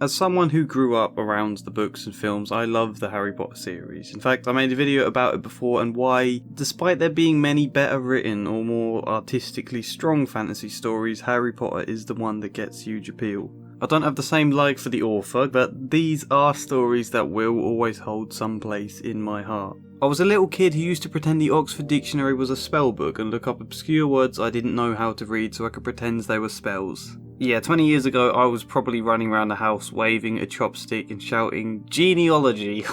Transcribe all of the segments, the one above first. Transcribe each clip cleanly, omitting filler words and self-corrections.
As someone who grew up around the books and films, I love the Harry Potter series. In fact, I made a video about it before and why, despite there being many better written or more artistically strong fantasy stories, Harry Potter is the one that gets huge appeal. I don't have the same like for the author, but these are stories that will always hold some place in my heart. I was a little kid who used to pretend the Oxford Dictionary was a spell book and look up obscure words I didn't know how to read so I could pretend they were spells. Yeah, 20 years ago I was probably running around the house waving a chopstick and shouting genealogy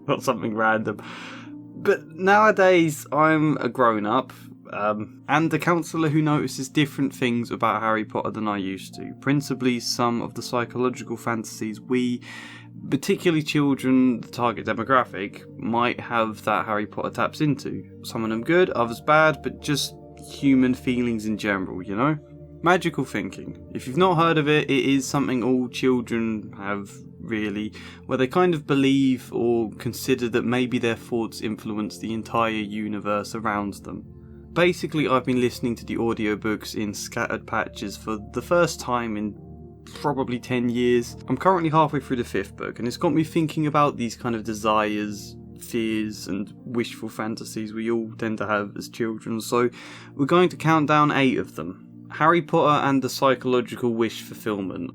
or something random. But nowadays I'm a grown up and a counsellor who notices different things about Harry Potter than I used to. Principally some of the psychological fantasies we, particularly children, the target demographic, might have that Harry Potter taps into. Some of them good, others bad, but just human feelings in general, you know? Magical thinking. If you've not heard of it, it is something all children have, really, where they kind of believe or consider that maybe their thoughts influence the entire universe around them. Basically, I've been listening to the audiobooks in scattered patches for the first time in probably 10 years. I'm currently halfway through the 5th book, and it's got me thinking about these kind of desires, fears and wishful fantasies we all tend to have as children, so we're going to count down 8 of them. Harry Potter and the Psychological Wish Fulfilment.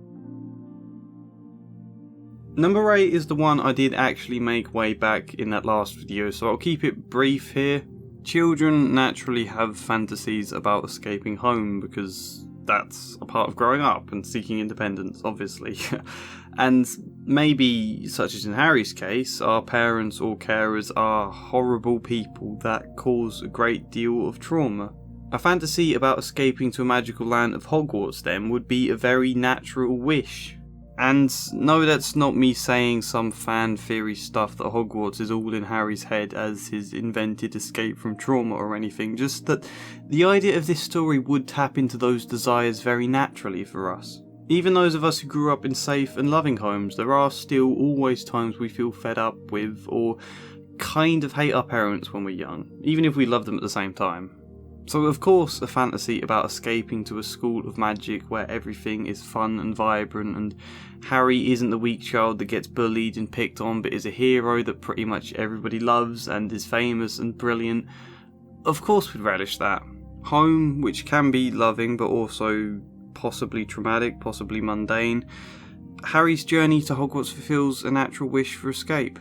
Number 8 is the one I did actually make way back in that last video, so I'll keep it brief here. Children naturally have fantasies about escaping home because that's a part of growing up and seeking independence, obviously. And maybe, such as in Harry's case, our parents or carers are horrible people that cause a great deal of trauma. A fantasy about escaping to a magical land of Hogwarts then would be a very natural wish. And no, that's not me saying some fan theory stuff that Hogwarts is all in Harry's head as his invented escape from trauma or anything, just that the idea of this story would tap into those desires very naturally for us. Even those of us who grew up in safe and loving homes, there are still always times we feel fed up with or kind of hate our parents when we're young, even if we love them at the same time. So of course a fantasy about escaping to a school of magic where everything is fun and vibrant and Harry isn't the weak child that gets bullied and picked on but is a hero that pretty much everybody loves and is famous and brilliant, of course we'd relish that. Home, which can be loving but also possibly traumatic, possibly mundane. Harry's journey to Hogwarts fulfills a natural wish for escape.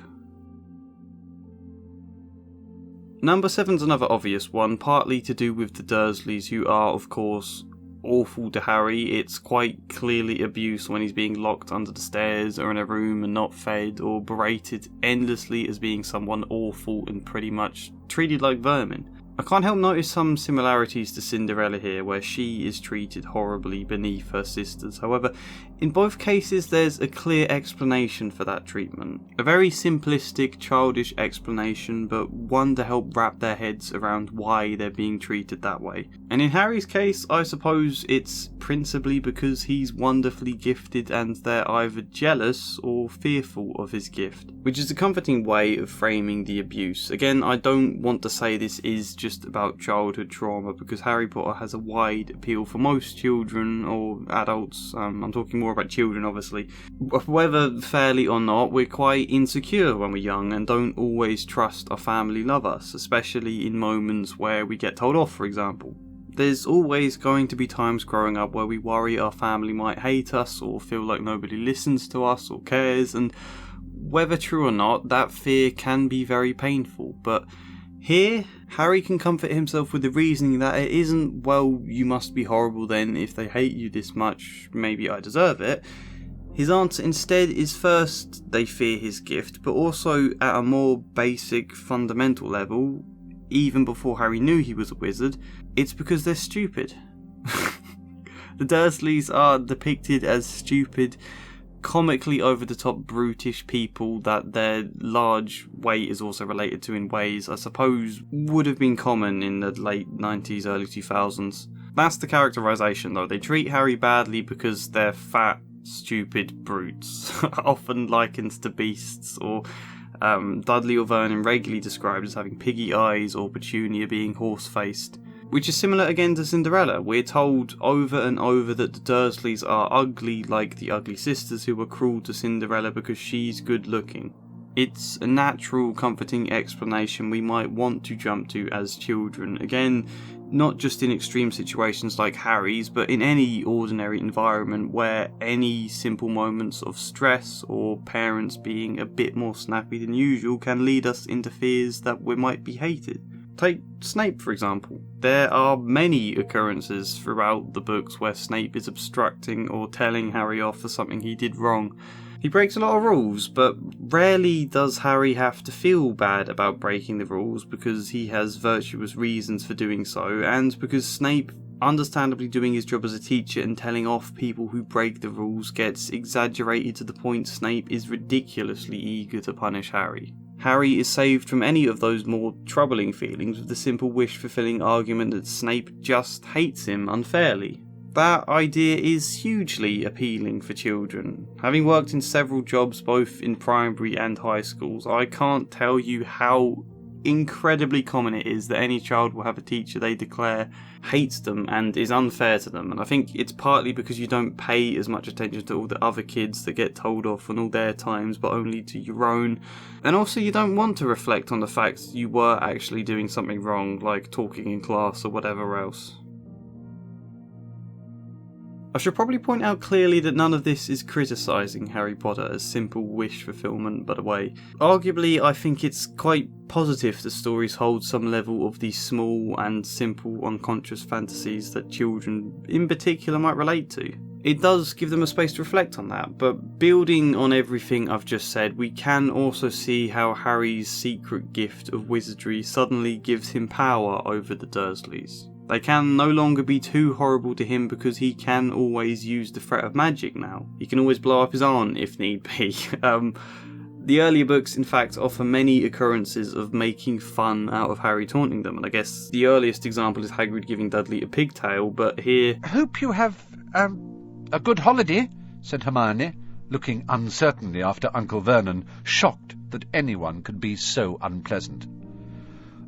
Number 7's another obvious one, partly to do with the Dursleys, who are, of course, awful to Harry. It's quite clearly abuse when he's being locked under the stairs or in a room and not fed, or berated endlessly as being someone awful and pretty much treated like vermin. I can't help notice some similarities to Cinderella here, where she is treated horribly beneath her sisters. However, in both cases there's a clear explanation for that treatment. A very simplistic, childish explanation, but one to help wrap their heads around why they're being treated that way. And in Harry's case, I suppose it's principally because he's wonderfully gifted and they're either jealous or fearful of his gift, which is a comforting way of framing the abuse. Again, I don't want to say this is just about childhood trauma, because Harry Potter has a wide appeal for most children or adults. I'm talking more about children, obviously. Whether fairly or not, we're quite insecure when we're young and don't always trust our family love us, especially in moments where we get told off, for example. There's always going to be times growing up where we worry our family might hate us or feel like nobody listens to us or cares, and whether true or not, that fear can be very painful. But here, Harry can comfort himself with the reasoning that it isn't, well, you must be horrible then if they hate you this much, maybe I deserve it. His answer instead is first, they fear his gift, but also at a more basic, fundamental level, even before Harry knew he was a wizard, it's because they're stupid. The Dursleys are depicted as stupid, comically over-the-top brutish people that their large weight is also related to in ways I suppose would have been common in the late 90s, early 2000s. That's the characterisation though. They treat Harry badly because they're fat, stupid brutes, often likened to beasts, or Dudley or Vernon regularly described as having piggy eyes, or Petunia being horse-faced. Which is similar again to Cinderella. We're told over and over that the Dursleys are ugly like the ugly sisters who were cruel to Cinderella because she's good looking. It's a natural, comforting explanation we might want to jump to as children. Again, not just in extreme situations like Harry's, but in any ordinary environment where any simple moments of stress or parents being a bit more snappy than usual can lead us into fears that we might be hated. Take Snape, for example. There are many occurrences throughout the books where Snape is obstructing or telling Harry off for something he did wrong. He breaks a lot of rules, but rarely does Harry have to feel bad about breaking the rules because he has virtuous reasons for doing so, and because Snape, understandably doing his job as a teacher and telling off people who break the rules, gets exaggerated to the point Snape is ridiculously eager to punish Harry. Harry is saved from any of those more troubling feelings with the simple wish-fulfilling argument that Snape just hates him unfairly. That idea is hugely appealing for children. Having worked in several jobs both in primary and high schools, I can't tell you how incredibly common it is that any child will have a teacher they declare hates them and is unfair to them, and I think it's partly because you don't pay as much attention to all the other kids that get told off on all their times but only to your own, and also you don't want to reflect on the fact you were actually doing something wrong, like talking in class or whatever else. I should probably point out clearly that none of this is criticising Harry Potter as simple wish fulfilment, by the way. Arguably, I think it's quite positive that stories hold some level of these small and simple unconscious fantasies that children in particular might relate to. It does give them a space to reflect on that, but building on everything I've just said, we can also see how Harry's secret gift of wizardry suddenly gives him power over the Dursleys. They can no longer be too horrible to him because he can always use the threat of magic now. He can always blow up his aunt if need be. The earlier books, in fact, offer many occurrences of making fun out of Harry taunting them, and I guess the earliest example is Hagrid giving Dudley a pigtail, but here... "Hope you have, a good holiday," said Hermione, looking uncertainly after Uncle Vernon, shocked that anyone could be so unpleasant.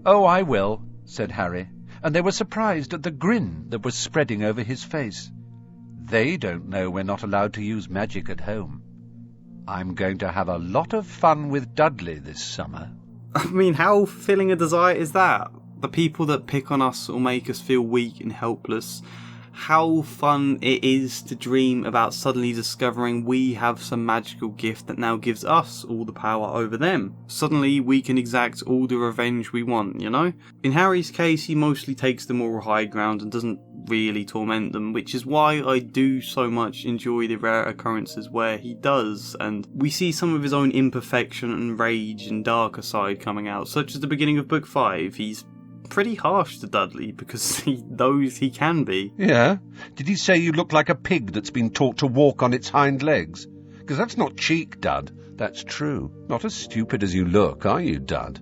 "Oh, I will," said Harry, and they were surprised at the grin that was spreading over his face. "They don't know we're not allowed to use magic at home. I'm going to have a lot of fun with Dudley this summer." I mean, how fulfilling a desire is that? The people that pick on us or make us feel weak and helpless. How fun it is to dream about suddenly discovering we have some magical gift that now gives us all the power over them. Suddenly we can exact all the revenge we want, you know? In Harry's case, he mostly takes the moral high ground and doesn't really torment them, which is why I do so much enjoy the rare occurrences where he does, and we see some of his own imperfection and rage and darker side coming out, such as the beginning of book 5. He's pretty harsh to Dudley because he knows he can be. Yeah? Did he say you look like a pig that's been taught to walk on its hind legs? Because that's not cheek, Dud. That's true. Not as stupid as you look, are you, Dud?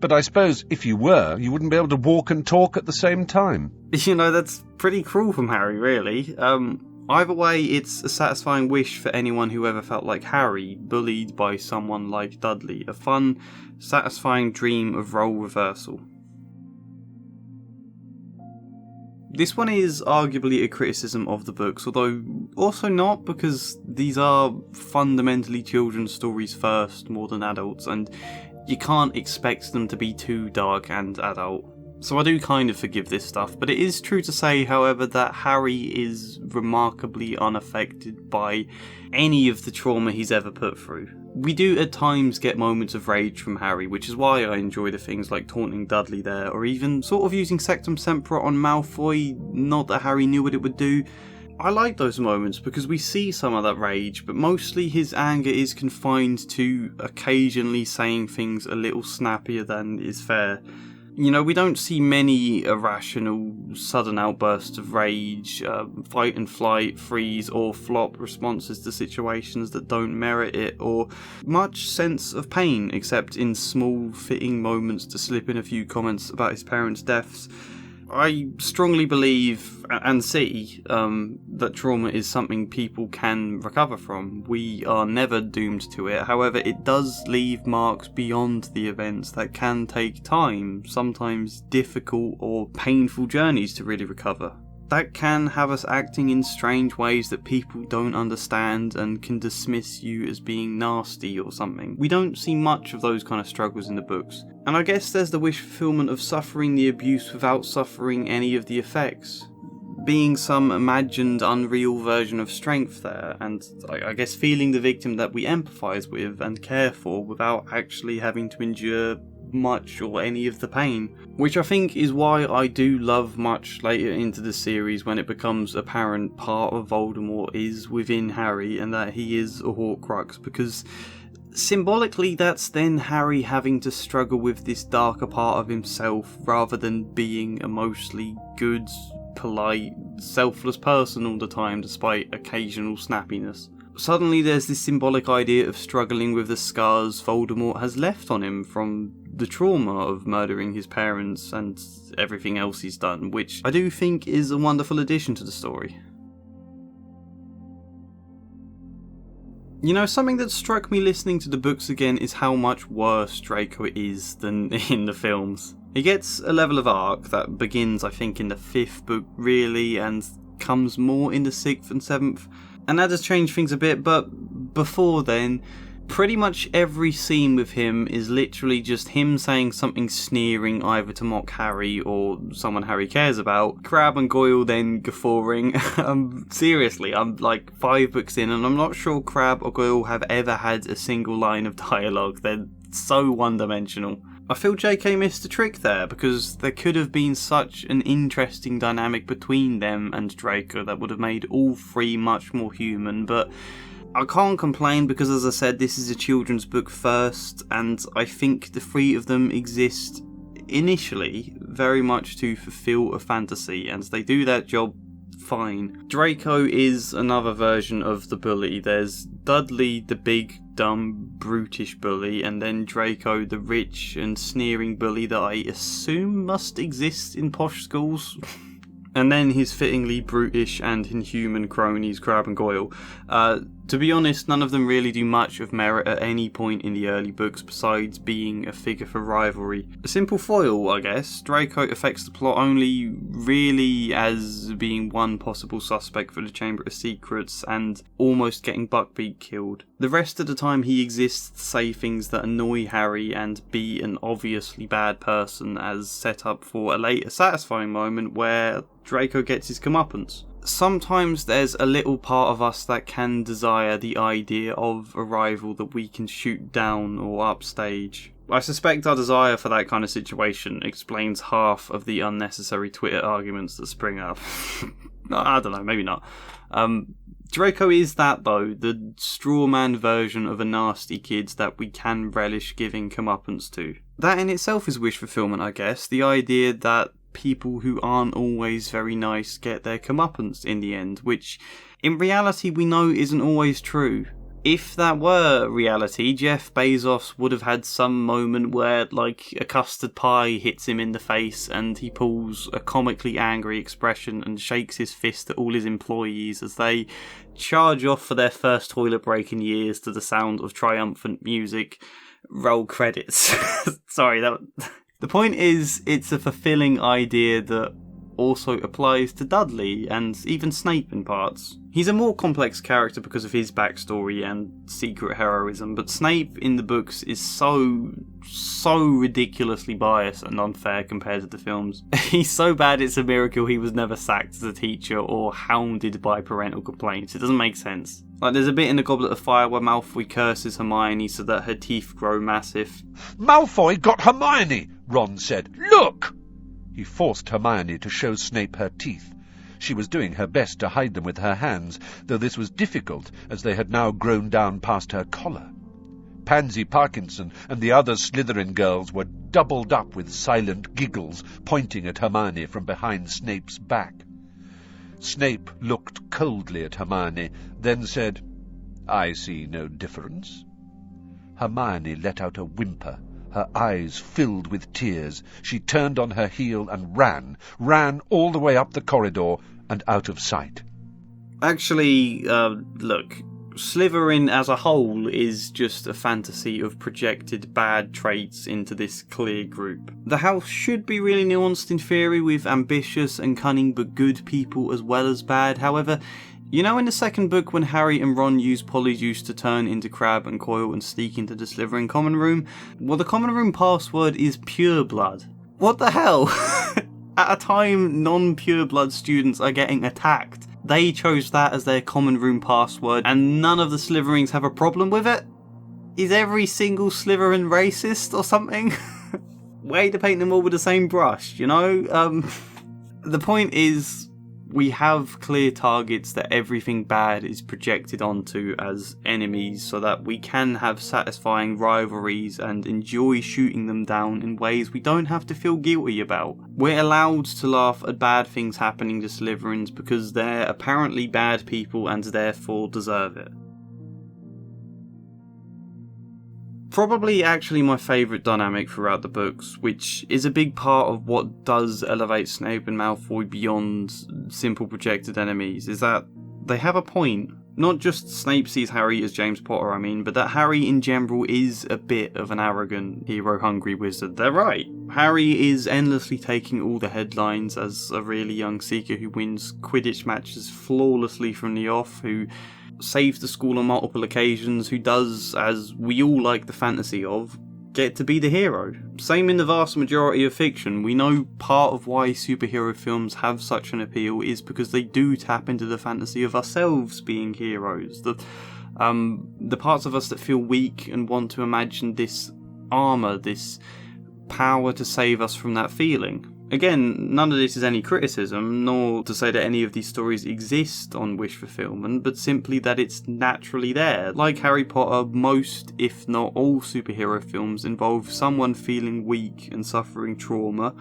But I suppose if you were, you wouldn't be able to walk and talk at the same time. You know, that's pretty cruel from Harry, really. Either way, it's a satisfying wish for anyone who ever felt like Harry, bullied by someone like Dudley. A fun, satisfying dream of role reversal. This one is arguably a criticism of the books, although also not, because these are fundamentally children's stories first, more than adults, and you can't expect them to be too dark and adult. So I do kind of forgive this stuff, but it is true to say, however, that Harry is remarkably unaffected by any of the trauma he's ever put through. We do at times get moments of rage from Harry, which is why I enjoy the things like taunting Dudley there, or even sort of using Sectum Sempra on Malfoy, not that Harry knew what it would do. I like those moments because we see some of that rage, but mostly his anger is confined to occasionally saying things a little snappier than is fair. You know, we don't see many irrational, sudden outbursts of rage, fight and flight, freeze or flop responses to situations that don't merit it, or much sense of pain, except in small, fitting moments to slip in a few comments about his parents' deaths. I strongly believe and see that trauma is something people can recover from. We are never doomed to it. However, it does leave marks beyond the events that can take time, sometimes difficult or painful journeys to really recover. That can have us acting in strange ways that people don't understand and can dismiss you as being nasty or something. We don't see much of those kind of struggles in the books. And I guess there's the wish fulfillment of suffering the abuse without suffering any of the effects. Being some imagined, unreal version of strength there, and I guess feeling the victim that we empathise with and care for without actually having to endure much or any of the pain, which I think is why I do love much later into the series when it becomes apparent part of Voldemort is within Harry and that he is a Horcrux, because symbolically that's then Harry having to struggle with this darker part of himself rather than being a mostly good, polite, selfless person all the time despite occasional snappiness. Suddenly there's this symbolic idea of struggling with the scars Voldemort has left on him from the trauma of murdering his parents and everything else he's done, which I do think is a wonderful addition to the story. You know, something that struck me listening to the books again is how much worse Draco is than in the films. He gets a level of arc that begins, I think, in the 5th book really, and comes more in the 6th and 7th, and that does change things a bit, but before then, pretty much every scene with him is literally just him saying something sneering either to mock Harry or someone Harry cares about, Crabbe and Goyle then guffawing. Seriously, I'm like 5 books in and I'm not sure Crabbe or Goyle have ever had a single line of dialogue. They're so one-dimensional. I feel JK missed a trick there, because there could have been such an interesting dynamic between them and Draco that would have made all 3 much more human, but I can't complain because, as I said, this is a children's book first, and I think the 3 of them exist initially very much to fulfill a fantasy, and they do that job fine. Draco is another version of the bully. There's Dudley, the big, dumb, brutish bully, and then Draco, the rich and sneering bully that I assume must exist in posh schools. And then his fittingly brutish and inhuman cronies, Crabbe and Goyle. To be honest, none of them really do much of merit at any point in the early books besides being a figure for rivalry. A simple foil, I guess. Draco affects the plot only really as being one possible suspect for the Chamber of Secrets and almost getting Buckbeak killed. The rest of the time he exists to say things that annoy Harry and be an obviously bad person as set up for a later satisfying moment where Draco gets his comeuppance. Sometimes there's a little part of us that can desire the idea of a rival that we can shoot down or upstage. I suspect our desire for that kind of situation explains half of the unnecessary Twitter arguments that spring up. I don't know, maybe not. Draco is that though, the straw man version of a nasty kid that we can relish giving comeuppance to. That in itself is wish fulfillment, I guess. The idea that people who aren't always very nice get their comeuppance in the end, which in reality we know isn't always true. If that were reality, Jeff Bezos would have had some moment where, like, a custard pie hits him in the face and he pulls a comically angry expression and shakes his fist at all his employees as they charge off for their first toilet break in years to the sound of triumphant music. Roll credits. Sorry, that... The point is, it's a fulfilling idea that also applies to Dudley and even Snape in parts. He's a more complex character because of his backstory and secret heroism, but Snape in the books is so ridiculously biased and unfair compared to the films. He's so bad it's a miracle he was never sacked as a teacher or hounded by parental complaints. It doesn't make sense. Like, there's a bit in the Goblet of Fire where Malfoy curses Hermione so that her teeth grow massive. "Malfoy got Hermione," Ron said. "Look!" He forced Hermione to show Snape her teeth. She was doing her best to hide them with her hands, though this was difficult as they had now grown down past her collar. Pansy Parkinson and the other Slytherin girls were doubled up with silent giggles, pointing at Hermione from behind Snape's back. Snape looked coldly at Hermione, then said, "I see no difference." Hermione let out a whimper, Her eyes filled with tears. She turned on her heel and ran all the way up the corridor and out of sight. Actually, look, Slytherin as a whole is just a fantasy of projected bad traits into this clear group. The house should be really nuanced in theory, with ambitious and cunning but good people as well as bad. However, you know in the second book when Harry and Ron use Polyjuice to turn into Crabbe and Coil and sneak into the Slytherin common room? Well, the common room password is pure blood. What the hell? At a time non-pure blood students are getting attacked, they chose that as their common room password and none of the Slytherins have a problem with it? Is every single Slytherin racist or something? Way to paint them all with the same brush, you know? The point is, we have clear targets that everything bad is projected onto as enemies so that we can have satisfying rivalries and enjoy shooting them down in ways we don't have to feel guilty about. We're allowed to laugh at bad things happening to Slytherins because they're apparently bad people and therefore deserve it. Probably actually my favourite dynamic throughout the books, which is a big part of what does elevate Snape and Malfoy beyond simple projected enemies, is that they have a point. Not just Snape sees Harry as James Potter, but that Harry in general is a bit of an arrogant, hero-hungry wizard. They're right. Harry is endlessly taking all the headlines as a really young seeker who wins Quidditch matches flawlessly from the off, who saves the school on multiple occasions, who does, as we all like the fantasy of, get to be the hero. Same in the vast majority of fiction. We know part of why superhero films have such an appeal is because they do tap into the fantasy of ourselves being heroes. The parts of us that feel weak and want to imagine this armour, this power to save us from that feeling. Again, none of this is any criticism, nor to say that any of these stories exist on wish fulfillment, but simply that it's naturally there. Like Harry Potter, most, if not all, superhero films involve someone feeling weak and suffering trauma,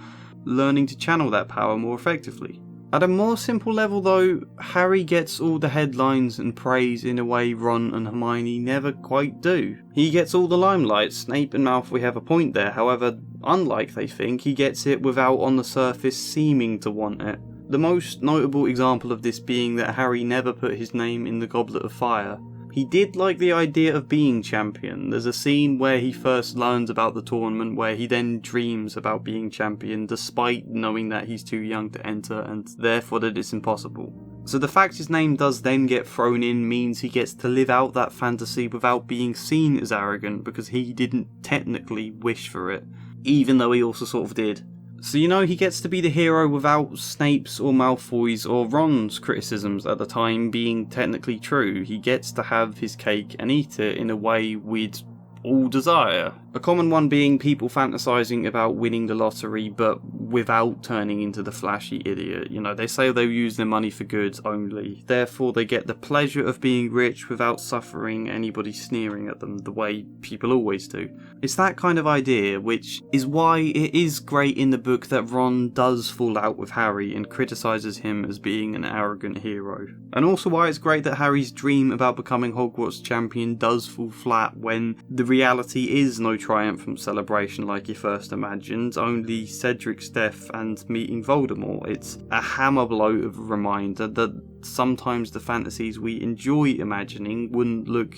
learning to channel that power more effectively. At a more simple level though, Harry gets all the headlines and praise in a way Ron and Hermione never quite do. He gets all the limelight. Snape and Malfoy have a point there, however, unlike they think, he gets it without on the surface seeming to want it. The most notable example of this being that Harry never put his name in the Goblet of Fire. He did like the idea of being champion. There's a scene where he first learns about the tournament where he then dreams about being champion despite knowing that he's too young to enter and therefore that it's impossible. So the fact his name does then get thrown in means he gets to live out that fantasy without being seen as arrogant because he didn't technically wish for it, even though he also sort of did. So he gets to be the hero without Snape's or Malfoy's or Ron's criticisms at the time being technically true. He gets to have his cake and eat it in a way we'd all desire. A common one being people fantasizing about winning the lottery but without turning into the flashy idiot. They say they'll use their money for good only. Therefore they get the pleasure of being rich without suffering anybody sneering at them the way people always do. It's that kind of idea, which is why it is great in the book that Ron does fall out with Harry and criticises him as being an arrogant hero. And also why it's great that Harry's dream about becoming Hogwarts champion does fall flat when the reality is no triumphant celebration like you first imagined, only Cedric's death and meeting Voldemort. It's a hammer blow of a reminder that sometimes the fantasies we enjoy imagining wouldn't look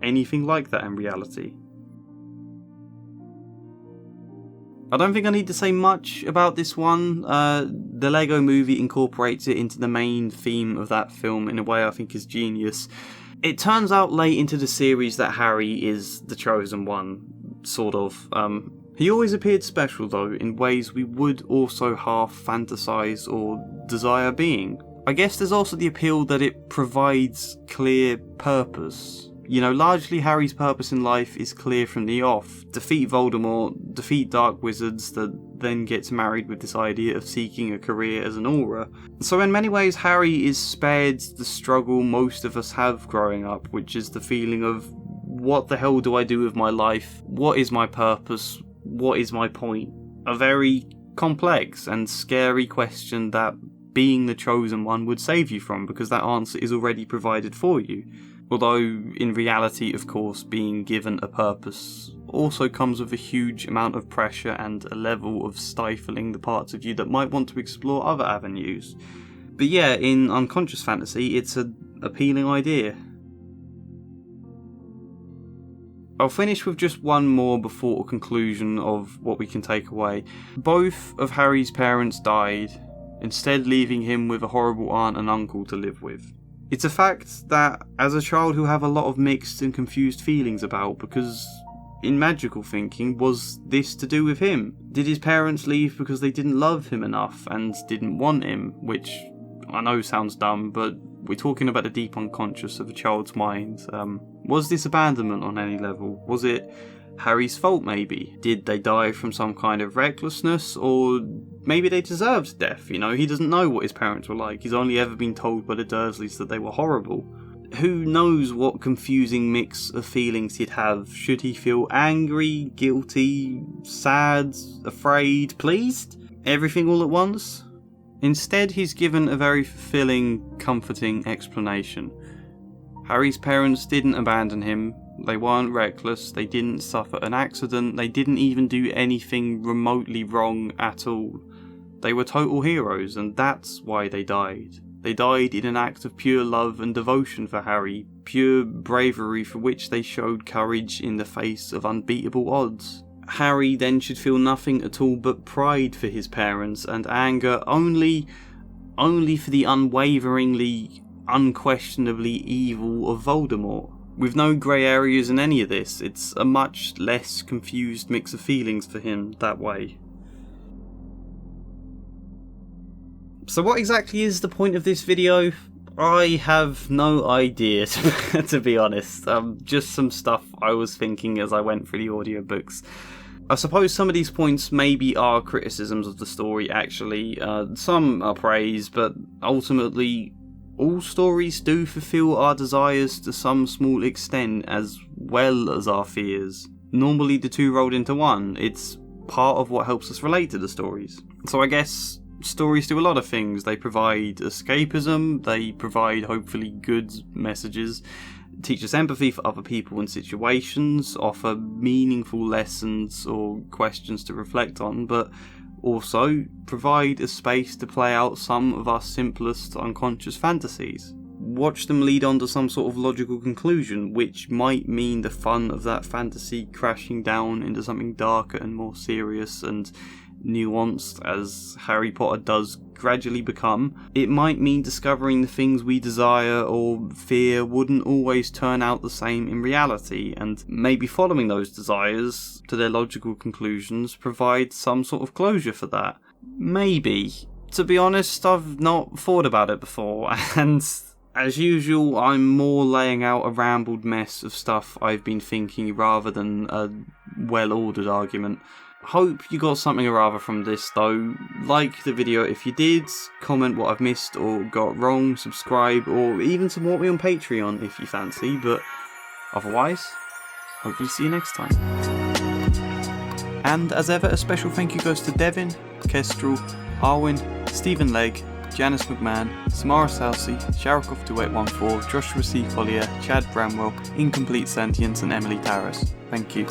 anything like that in reality. I don't think I need to say much about this one. The Lego movie incorporates it into the main theme of that film in a way I think is genius. It turns out late into the series that Harry is the chosen one, sort of. He always appeared special though, in ways we would also half fantasise or desire being. I guess there's also the appeal that it provides clear purpose. Largely Harry's purpose in life is clear from the off. Defeat Voldemort, defeat dark wizards that then gets married with this idea of seeking a career as an Aurora. So in many ways Harry is spared the struggle most of us have growing up, which is the feeling of what the hell do I do with my life? What is my purpose? What is my point? A very complex and scary question that being the chosen one would save you from, because that answer is already provided for you. Although, in reality, of course, being given a purpose also comes with a huge amount of pressure and a level of stifling the parts of you that might want to explore other avenues. But yeah, in unconscious fantasy, it's an appealing idea. I'll finish with just one more before a conclusion of what we can take away. Both of Harry's parents died, instead leaving him with a horrible aunt and uncle to live with. It's a fact that, as a child, he'll have a lot of mixed and confused feelings about, because in magical thinking, was this to do with him? Did his parents leave because they didn't love him enough and didn't want him? Which I know sounds dumb, but we're talking about the deep unconscious of a child's mind. Was this abandonment on any level? Was it Harry's fault maybe? Did they die from some kind of recklessness? Or maybe they deserved death, you know? He doesn't know what his parents were like. He's only ever been told by the Dursleys that they were horrible. Who knows what confusing mix of feelings he'd have? Should he feel angry, guilty, sad, afraid, pleased? Everything all at once? Instead, he's given a very fulfilling, comforting explanation. Harry's parents didn't abandon him, they weren't reckless, they didn't suffer an accident, they didn't even do anything remotely wrong at all. They were total heroes, and that's why they died. They died in an act of pure love and devotion for Harry, pure bravery for which they showed courage in the face of unbeatable odds. Harry then should feel nothing at all but pride for his parents and anger only for the unwaveringly, unquestionably evil of Voldemort. With no grey areas in any of this, it's a much less confused mix of feelings for him that way. So what exactly is the point of this video? I have no idea, to be honest. Just some stuff I was thinking as I went through the audiobooks. I suppose some of these points maybe are criticisms of the story, actually. Some are praise, but ultimately, all stories do fulfill our desires to some small extent, as well as our fears. Normally the two rolled into one. It's part of what helps us relate to the stories. So I guess stories do a lot of things. They provide escapism, they provide hopefully good messages, teach us empathy for other people and situations, offer meaningful lessons or questions to reflect on, but also provide a space to play out some of our simplest unconscious fantasies. Watch them lead on to some sort of logical conclusion, which might mean the fun of that fantasy crashing down into something darker and more serious and nuanced as Harry Potter does gradually become. It might mean discovering the things we desire or fear wouldn't always turn out the same in reality, and maybe following those desires to their logical conclusions provides some sort of closure for that. Maybe. To be honest, I've not thought about it before, and as usual, I'm more laying out a rambled mess of stuff I've been thinking rather than a well-ordered argument. Hope you got something or other from this though. Like the video if you did, comment what I've missed or got wrong, subscribe, or even support me on Patreon if you fancy, but otherwise, hopefully see you next time. And as ever, a special thank you goes to Devin, Kestrel, Arwin, Stephen Legg, Janice McMahon, Samara Salsi, Sharikoff2814, Joshua C. Collier, Chad Bramwell, Incomplete Sentience, and Emily Tarras. Thank you.